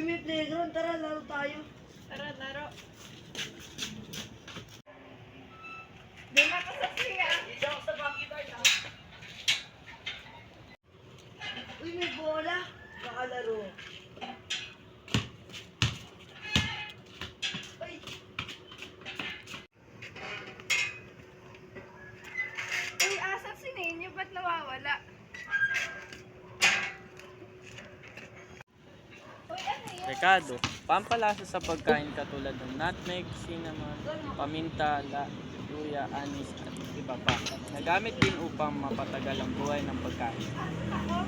Uy, may playground. Tara, laro tayo. Tara, laro. Di na ka sa swing ah. Hindi ako sa backyard ah. Uy, may bola. Nakalaro. Ay. Uy, asan si Ninyo? Ba't nawawala? Uy, ano yan? Ricardo, pampalasa sa pagkain katulad ng nutmeg, cinnamon, paminta, luya, anis, at iba pa. Nagamit din upang mapatagal ang buhay ng pagkain. Ako?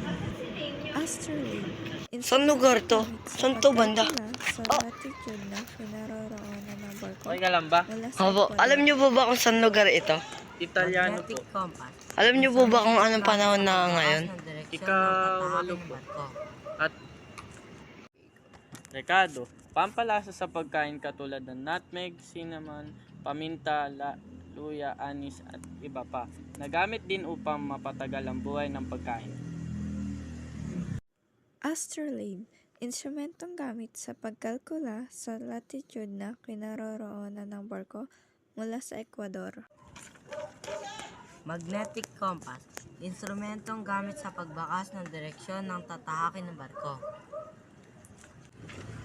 Asan si Ninyo? Asterly. Saan lugar to? Saan to banda? Sa latitude na kinaroroonan ng barko. Okay ka lang ba? Mula sa Opo, Ecuador. alam niyo po ba kung saan lugar ito? Italiano po. Alam niyo po ba kung anong panahon na ngayon? Ika-walo po. At Ricardo, pampalasa sa pagkain katulad ng nutmeg, cinnamon, paminta, luya, anis, at iba pa. Nagamit din upang mapatagal ang buhay ng pagkain. Astrolabe. Instrumentong gamit sa pagkalkula sa latitude na kinaroroonan ng barko mula sa Ecuador. Magnetic compass, instrumentong gamit sa pagbakas ng direksyon ng tatahakin ng barko.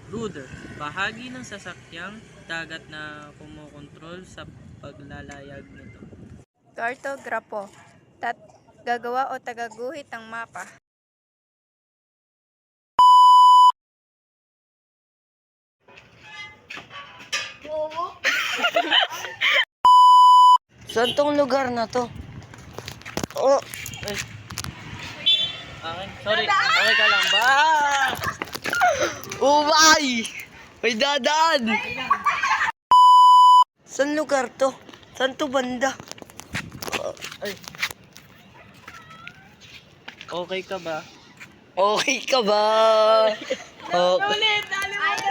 Rudder, bahagi ng sasakyang dagat na kumukontrol sa paglalayag nito. Cartograpo. Gagawa o tagaguhit ng mapa. Saan tong lugar na to? Oh, Ay. Akin, sorry. Okay ka lang ba? umay! May dadaan! Saan lugar to? Saan to banda? Ay. Okay ka ba? Okay ka ba? Oh, Ayaw